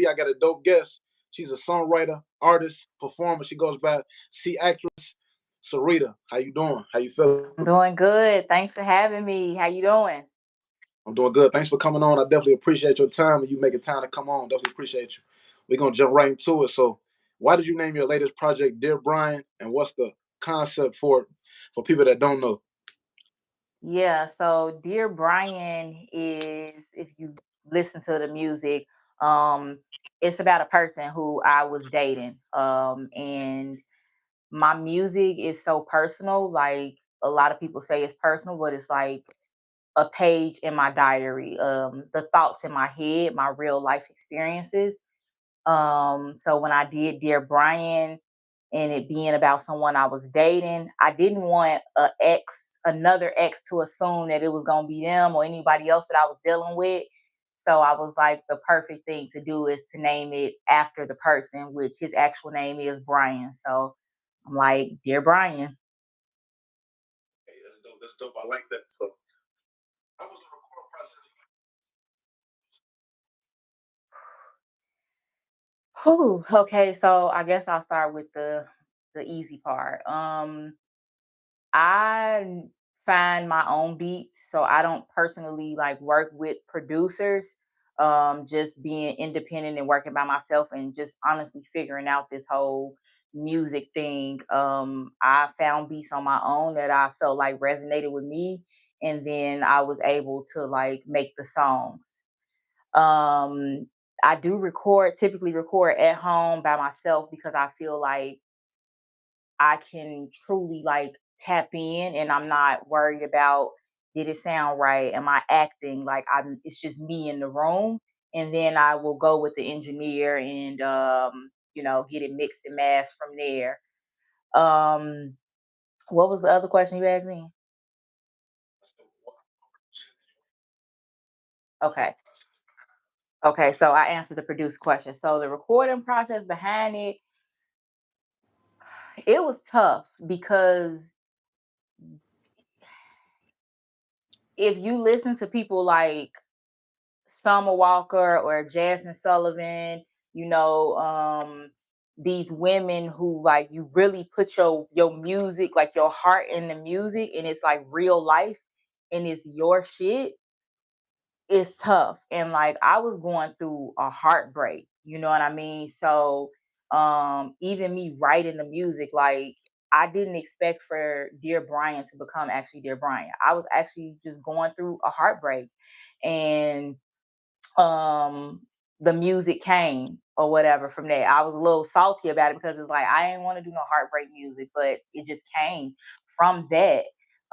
I got a dope guest. She's a songwriter, artist, performer. She goes by Ceatrix. Cerita, how you doing? How you feeling? I'm doing good. Thanks for having me. How you doing? I'm doing good. Thanks for coming on. I definitely appreciate your time and you making time to come on. Definitely appreciate you. We're gonna jump right into it. So, why did you name your latest project Dear Brian? And what's the concept for it for people that don't know? Yeah, so Dear Brian is, if you listen to the music, um, it's about a person who I was dating. And my music is so personal. Like a lot of people say it's personal, but it's like a page in my diary. The thoughts in my head, my real life experiences. So when I did Dear Brian and it being about someone I was dating, I didn't want another ex to assume that it was gonna be them or anybody else that I was dealing with. So I was like, the perfect thing to do is to name it after the person, which his actual name is Brian. So I'm like, Dear Brian. Hey, that's dope. That's dope. I like that. So, how was the recording process? Whew, okay, so I guess I'll start with the easy part. I find my own beats, so I don't personally like work with producers. Just being independent and working by myself and just honestly figuring out this whole music thing. I found beats on my own that I felt like resonated with me, and then I was able to like make the songs. Um, I do typically record at home by myself because I feel like I can truly like tap in and I'm not worried about did it sound right? Am I acting like it's just me in the room? And then I will go with the engineer and get it mixed and mashed from there. Um what was the other question you asked me? Okay. Okay, so I answered the produce question. So the recording process behind it was tough because if you listen to people like Summer Walker or Jasmine Sullivan, you know, these women who like you really put your music, like your heart in the music, and it's like real life and it's your shit. It's tough, and like I was going through a heartbreak. You know what I mean? So, even me writing the music, like I didn't expect for Dear Brian to become actually Dear Brian. I was actually just going through a heartbreak, and um the music came or whatever from there. I was a little salty about it because it's like I didn't want to do no heartbreak music, but it just came from that.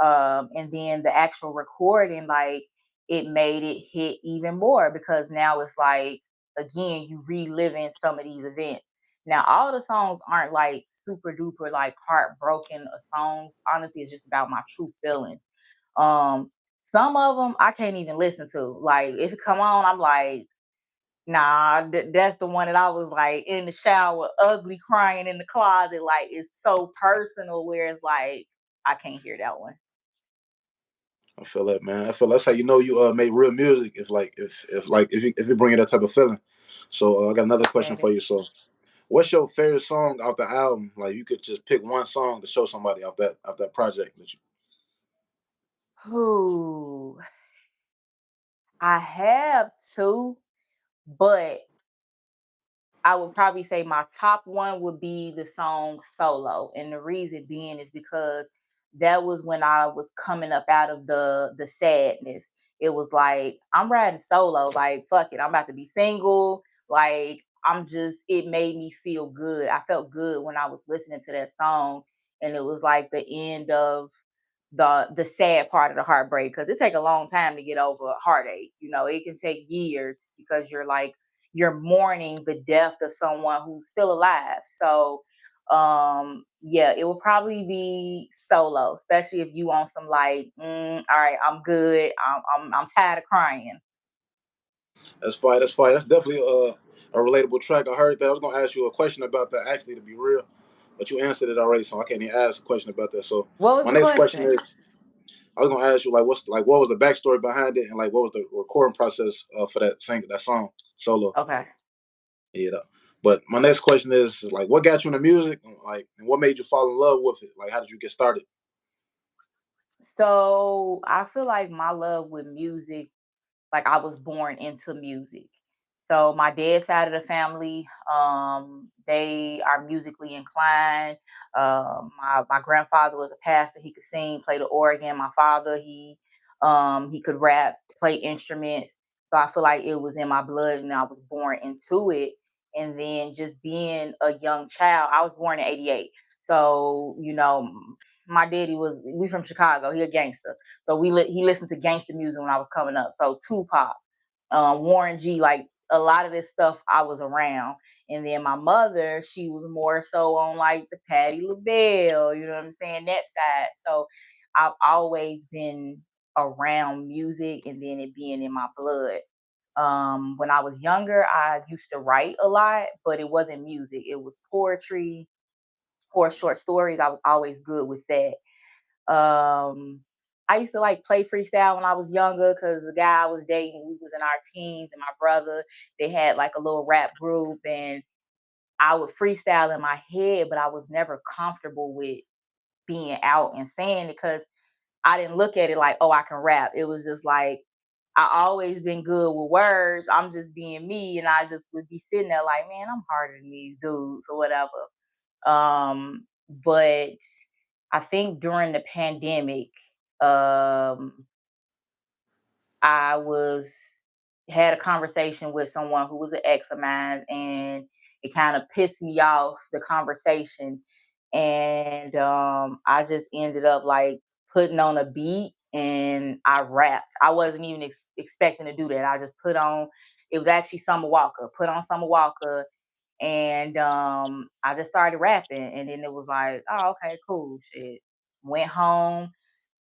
And then the actual recording, like it made it hit even more because now it's like again you reliving some of these events. Now all the songs aren't like super duper like heartbroken songs. Honestly, it's just about my true feelings. um, some of them I can't even listen to. Like if it come on, I'm like, nah, that's the one that I was like in the shower, ugly crying in the closet. Like it's so personal, where it's like I can't hear that one. I feel that, man. I feel that's how you know you make real music. If you bring that type of feeling. So I got another question Appreciate for it. you. So, what's your favorite song off the album? Like you could just pick one song to show somebody off that project that you. Who I have two, but I would probably say my top one would be the song Solo. And the reason being is because that was when I was coming up out of the sadness. It was like, I'm riding solo, like fuck it, I'm about to be single. Like it made me feel good. I felt good when I was listening to that song. And it was like the end of the sad part of the heartbreak because it take a long time to get over a heartache. It can take years because you're mourning the death of someone who's still alive. So yeah, it will probably be Solo, especially if you want some like all right, I'm good, I'm tired of crying. That's fine. That's fine. That's definitely a relatable track. I heard that. I was gonna ask you a question about that actually, to be real, but you answered it already, so I can't even ask a question about that. So What was my the next question question? is, I was gonna ask you like what was the backstory behind it, and like what was the recording process for that song Solo. Okay. Yeah. But my next question is like, what got you into music? Like, and what made you fall in love with it? Like, how did you get started? So I feel like my love with music, like I was born into music. So my dad's side of the family, they are musically inclined. My grandfather was a pastor. He could sing, play the organ. My father, he could rap, play instruments. So I feel like it was in my blood, and I was born into it. And then just being a young child, I was born in '88. So my daddy was we from Chicago. He a gangster. So he listened to gangster music when I was coming up. So Tupac, Warren G, like a lot of this stuff I was around. And then my mother, she was more so on like the Patti LaBelle, you know what I'm saying, that side. So I've always been around music and then it being in my blood. When I was younger, I used to write a lot, but it wasn't music. It was poetry or short stories. I was always good with that. um, I used to like play freestyle when I was younger because the guy I was dating, we was in our teens, and my brother, they had like a little rap group, and I would freestyle in my head, but I was never comfortable with being out and saying it because I didn't look at it like, oh, I can rap. It was just like I always been good with words. I'm just being me, and I just would be sitting there like, man, I'm harder than these dudes or whatever. But I think during the pandemic, um, I was had a conversation with someone who was an ex of mine, and it kind of pissed me off the conversation, and I just ended up like putting on a beat and I rapped. I wasn't even expecting to do that. I just put on. It was actually Summer Walker. Put on Summer Walker, and I just started rapping, and then it was like, oh, okay, cool, shit. Went home,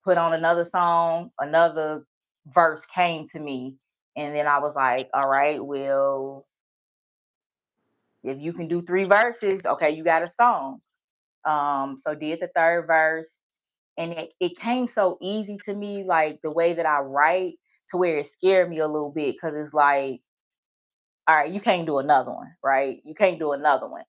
put on another song, another verse came to me, and then I was like, all right, well, if you can do three verses, okay, you got a song. So did the third verse, and it came so easy to me, like the way that I write, to where it scared me a little bit because it's like, all right, you can't do another one, right? You can't do another one.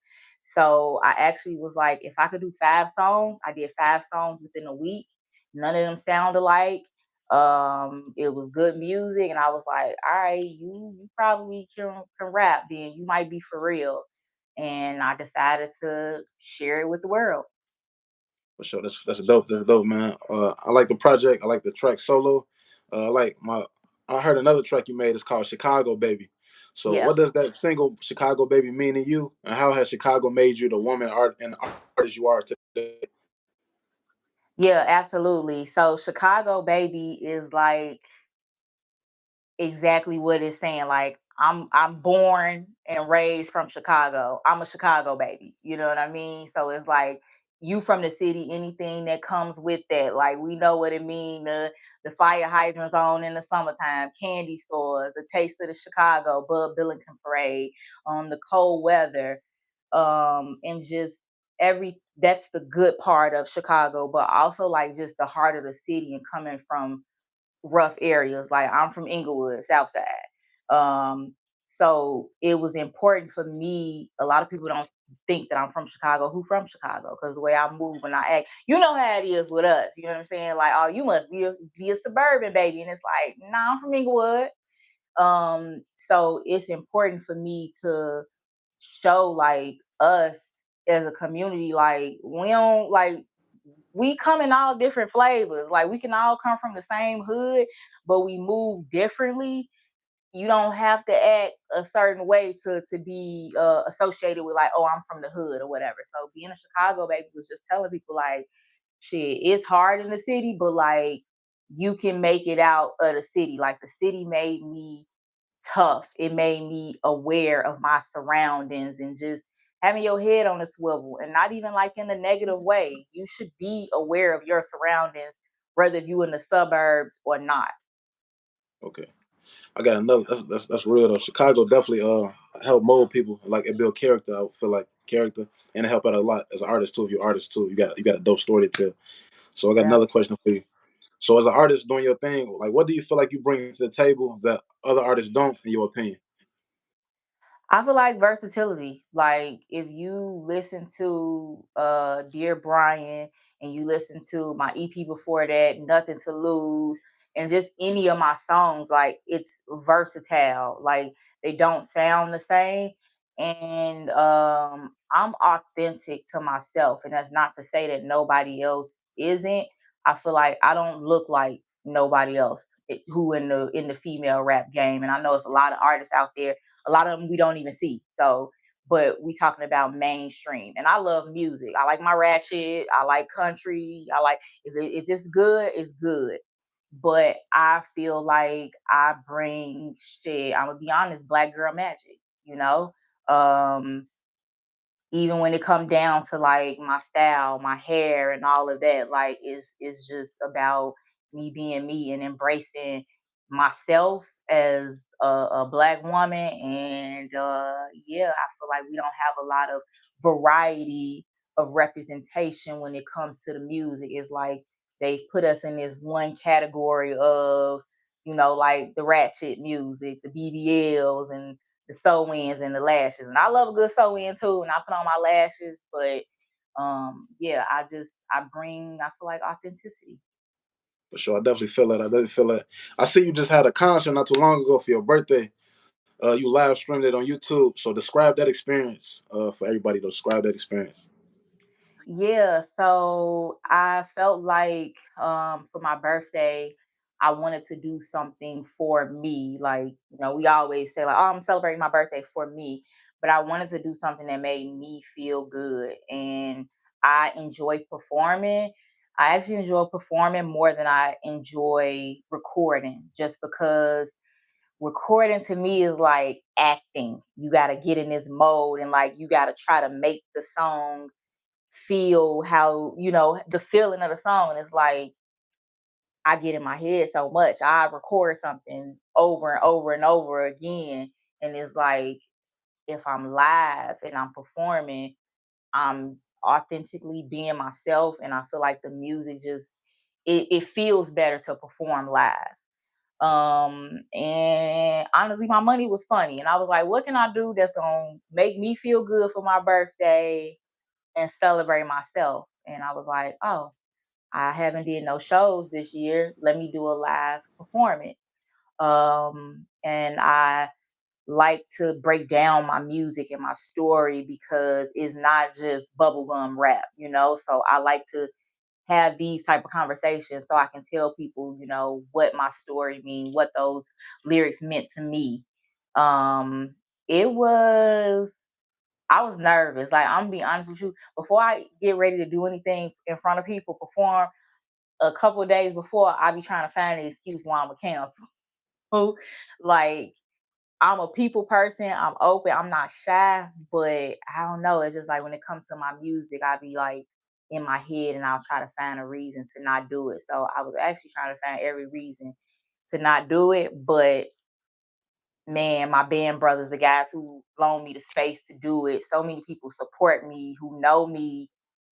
So I actually was like, if I could do 5 songs, I did 5 songs within a week. None of them sound alike. It was good music, and I was like, all right, you probably can rap, then you might be for real. And I decided to share it with the world. For sure, that's dope. That's dope, man. I like the project. I like the track solo. Like my, I heard another track you made. It's called Chicago Baby. So, Yeah. what does that single Chicago Baby mean to you, and how has Chicago made you the woman art and artist you are today? Yeah, absolutely. So Chicago Baby is like exactly what it's saying. Like I'm born and raised from Chicago. I'm a Chicago baby. You know what I mean? So it's like you from the city, anything that comes with that. Like we know what it means. The fire hydrants on in the summertime, candy stores, the taste of the Chicago, Bud Billington parade, the cold weather, and just every that's the good part of Chicago, but also like just the heart of the city and coming from rough areas. Like I'm from Inglewood, South Side. So it was important for me. A lot of people don't think that I'm from Chicago. Who from Chicago? Because the way I move and I act, you know how it is with us. You know what I'm saying? Like, oh, you must be a suburban baby, and it's like, nah, I'm from Inglewood. So it's important for me to show like us as a community, like we don't like we come in all different flavors. Like we can all come from the same hood, but we move differently. You don't have to act a certain way to be associated with like, oh, I'm from the hood or whatever. So being a Chicago baby was just telling people like, shit, it's hard in the city, but like you can make it out of the city. Like the city made me tough. It made me aware of my surroundings and just having your head on a swivel, and not even like in a negative way. You should be aware of your surroundings, whether you in the suburbs or not. Okay, I got another. That's real though. Chicago definitely help mold people. Like it build character. I feel like character, and it help out a lot as an artist too. If you're an artist too, you got a dope story to tell. So I got Yeah. another question for you. So as an artist doing your thing, like what do you feel like you bring to the table that other artists don't, in your opinion? I feel like versatility. Like if you listen to Dear Brian and you listen to my EP before that, Nothing to Lose, and just any of my songs, like it's versatile. Like they don't sound the same. And I'm authentic to myself. And that's not to say that nobody else isn't. I feel like I don't look like nobody else who in the female rap game. And I know it's a lot of artists out there, a lot of them we don't even see. So, but we talking about mainstream, and I love music. I like my ratchet. I like country. I like if it's good, it's good. But I feel like I bring shit. I'm gonna be honest, black girl magic. You know, um, even when it come down to like my style, my hair and all of that, like it's just about me being me and embracing myself as a black woman. And yeah, I feel like we don't have a lot of variety of representation when it comes to the music. It's like they put us in this one category of, like the ratchet music, the BBLs and the sew ins and the lashes. And I love a good sew in too, and I put on my lashes, but yeah, I bring, I feel like, authenticity. For sure, I definitely feel that. I definitely feel that. I see you just had a concert not too long ago for your birthday. You live streamed it on YouTube. So describe that experience for everybody. To describe that experience. Yeah, so I felt like for my birthday, I wanted to do something for me. Like, we always say like, "Oh, I'm celebrating my birthday for me," but I wanted to do something that made me feel good. And I enjoy performing. I actually enjoy performing more than I enjoy recording, just because recording to me is like acting. You got to get in this mode, and like you got to try to make the song feel how, the feeling of the song. And it's like I get in my head so much. I record something over and over and over again. And it's like if I'm live and I'm performing, I'm authentically being myself. And I feel like the music just it feels better to perform live. And honestly, my money was funny. And I was like, what can I do that's gonna make me feel good for my birthday and celebrate myself? And I was like, oh, I haven't did no shows this year. Let me do a live performance. And I like to break down my music and my story because it's not just bubblegum rap, So I like to have these type of conversations so I can tell people, what my story mean, what those lyrics meant to me. Um, it was I was nervous. Like I'm gonna be honest with you. Before I get ready to do anything in front of people, perform a couple of days before, I be trying to find an excuse why I'm a cancel. Like I'm a people person. I'm open. I'm not shy, but I don't know. It's just like when it comes to my music, I be like in my head, and I'll try to find a reason to not do it. So I was actually trying to find every reason to not do it, but man, my band brothers, the guys who loan me the space to do it, so many people support me, who know me,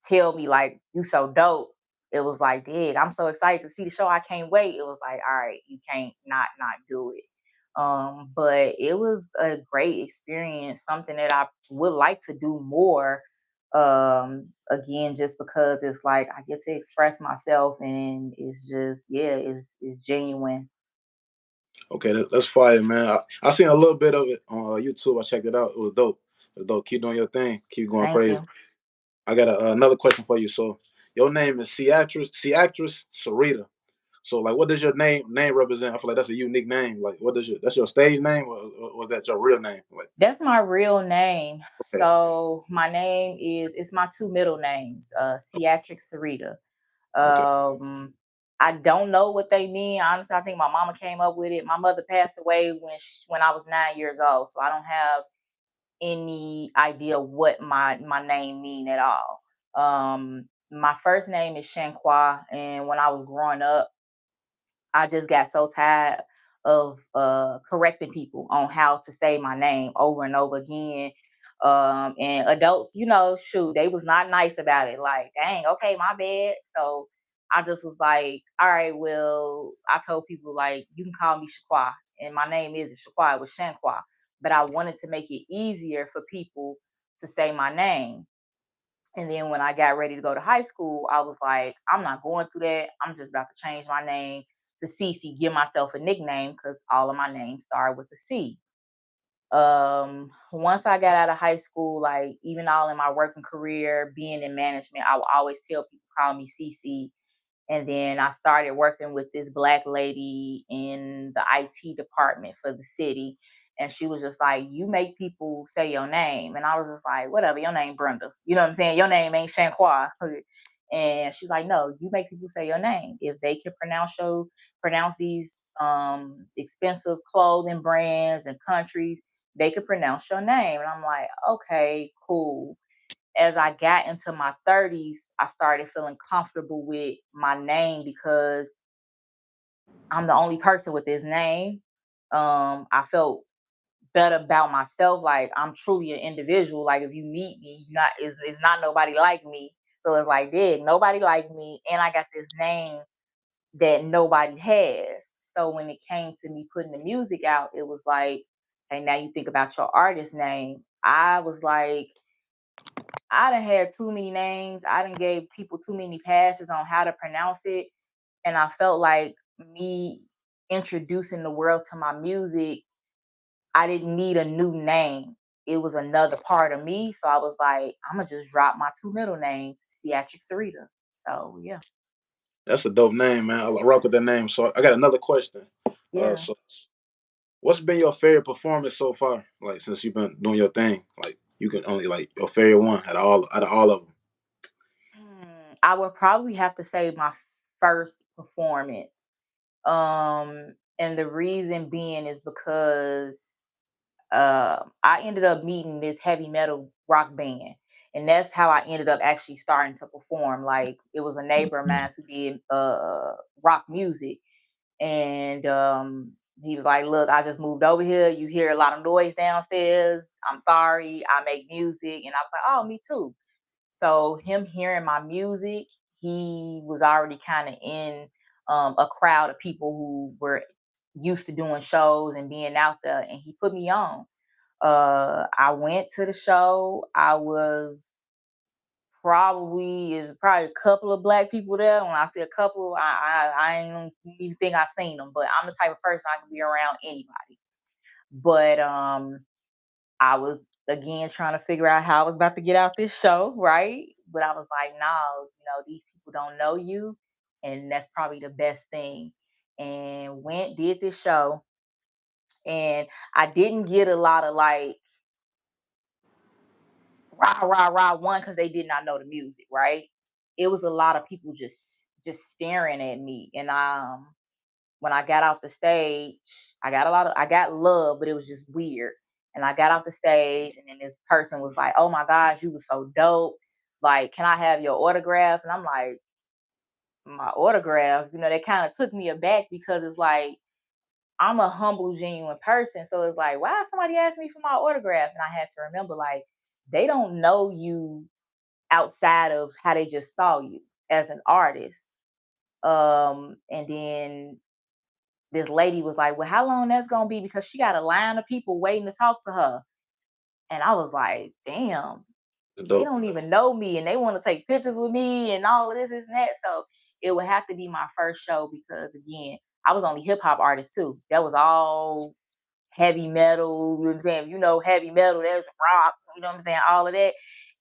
tell me like, "You so dope." It was like, "Dig, I'm so excited to see the show. I can't wait." It was like, "All right, you can't not do it." But it was a great experience, something that I would like to do more. Again, just because it's like I get to express myself, and it's just, yeah, it's genuine. Okay, that's fire, man. I seen a little bit of it on YouTube. I checked it out. It was dope. It was dope. Keep doing your thing. Keep going Thank crazy. you. I got another question for you. So, your name is Ceatrix Cerita. So, like, what does your name represent? I feel like that's a unique name. Like, what does that's your stage name, or was that your real name? Like, That's my real name. okay, So my name it's my two middle names, Ceatrix Cerita. okay, Um, I don't know what they mean. Honestly, I think my mama came up with it. My mother passed away when I was 9 years old, so I don't have any idea what my name mean at all. My first name is Shanqua, and when I was growing up, I just got so tired of correcting people on how to say my name over and over again. And adults, shoot, they was not nice about it. Like, dang, okay, my bad. So I just was like, all right, well, I told people like you can call me Shaqua, and my name isn't Shaqua, it was Shanqua. but I wanted to make it easier for people to say my name. And then when I got ready to go to high school, I was like, I'm not going through that. I'm just about to change my name to Cece, give myself a nickname because all of my names start with a C. Once I got out of high school, like even all in my working career, being in management, I would always tell people call me Cece. And then I started working with this black lady in the IT department for the city. And she was just like, you make people say your name. And I was just like, whatever, your name Brenda. You know what I'm saying? Your name ain't Shanqua. And she's like, no, you make people say your name. If they can pronounce these expensive clothing brands and countries, they could pronounce your name. And I'm like, okay, cool. As I got into my 30s, I started feeling comfortable with my name because I'm the only person with this name. I felt better about myself. Like I'm truly an individual. Like if you meet me, you not it's not nobody like me. So it's like, did nobody like me, and I got this name that nobody has. So when it came to me putting the music out, it was like, hey, now you think about your artist name. I was like, I done had too many names. I done gave people too many passes on how to pronounce it. And I felt like me introducing the world to my music, I didn't need a new name. It was another part of me. So I was like, I'm gonna just drop my two middle names, Ceatrix Cerita. So yeah. That's a dope name, man. I rock with that name. So I got another question. Yeah. So what's been your favorite performance so far? Like since you've been doing your thing, like you can only like your favorite one out of all of them. I would probably have to say my first performance. And the reason being is because I ended up meeting this heavy metal rock band. And that's how I ended up actually starting to perform. Like it was a neighbor of mine who did rock music. And he was like, look, I just moved over here. You hear a lot of noise downstairs. I'm sorry. I make music. And I was like, oh, me too. So him hearing my music, he was already kind of in a crowd of people who were used to doing shows and being out there, and he put me on. I went to the show. I was probably a couple of black people there. When I say a couple, I ain't even think I seen them, but I'm the type of person I can be around anybody. But I was again trying to figure out how I was about to get out this show, right? But I was like, no, these people don't know you, and that's probably the best thing. And went, did this show, and I didn't get a lot of like rah rah rah one because they did not know the music, right? It was a lot of people just staring at me, and when I got off the stage, I got love, but it was just weird. And I got off the stage, and then this person was like, "Oh my gosh, you were so dope! Like, can I have your autograph?" And I'm like, "My autograph?" That kind of took me aback because it's like I'm a humble, genuine person, so it's like, why somebody asked me for my autograph? And I had to remember, like, they don't know you outside of how they just saw you as an artist. And then this lady was like, well, how long that's gonna be? Because she got a line of people waiting to talk to her. And I was like, damn, It's they dope. don't even know me and they want to take pictures with me and all of this and that. So it would have to be my first show because again, I was only hip hop artist too. That was all heavy metal, you know what I'm saying? Heavy metal, there's rock, you know what I'm saying? All of that.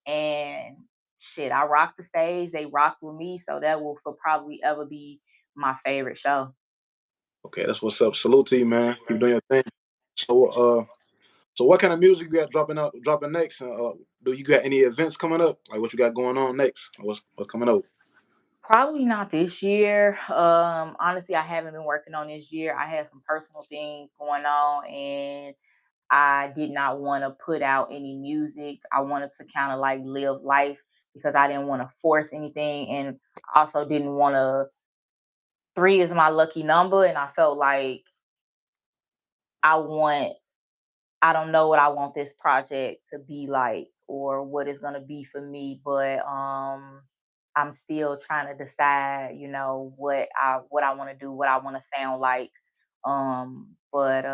And shit, I rocked the stage. They rocked with me. So that will for probably ever be my favorite show. Okay, that's what's up. Salute to you, man. Keep doing your thing. So so what kind of music you got dropping next? Do you got any events coming up? Like what you got going on next? What's coming up? Probably not this year. Honestly, I haven't been working on this year. I had some personal things going on and I did not want to put out any music. I wanted to kind of like live life because I didn't want to force anything and also didn't want to. Three is my lucky number, and I felt like I want I don't know what I want this project to be like or what it's gonna be for me, but I'm still trying to decide, what I want to do, what I want to sound like, But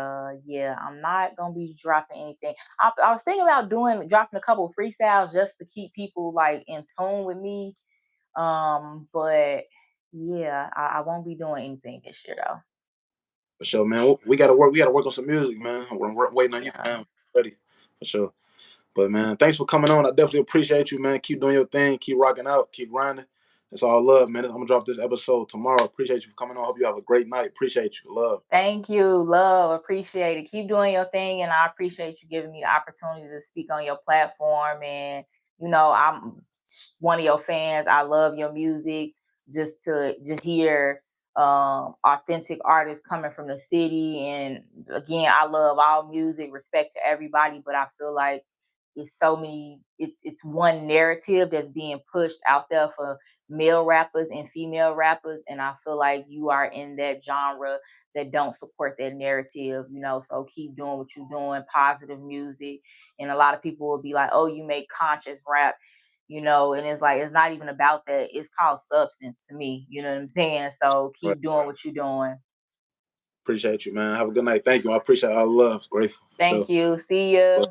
yeah, I'm not gonna be dropping anything. I was thinking about dropping a couple freestyles just to keep people like in tune with me. But yeah, I won't be doing anything this year though. For sure, man. We gotta work. We gotta work on some music, man. We're waiting on you, Yeah. man. Ready for sure. But man, thanks for coming on. I definitely appreciate you, man. Keep doing your thing. Keep rocking out. Keep grinding. It's all love, man. I'm gonna drop this episode tomorrow. Appreciate you for coming on. Hope you have a great night. Appreciate you. Love. Thank you. Love. Appreciate it. Keep doing your thing. And I appreciate you giving me the opportunity to speak on your platform. And, I'm one of your fans. I love your music. Just to hear authentic artists coming from the city. And again, I love all music, respect to everybody. But I feel like it's so many, it's one narrative that's being pushed out there for male rappers and female rappers. And I feel like you are in that genre that don't support that narrative. So keep doing what you're doing, positive music. And a lot of people will be like, oh, you make conscious rap. And it's like, it's not even about that. It's called substance to me. You know what I'm saying? So Right. keep doing what you're doing. Appreciate you, man. Have a good night. Thank you. I appreciate all the love. Grateful for Thank sure. you. See you.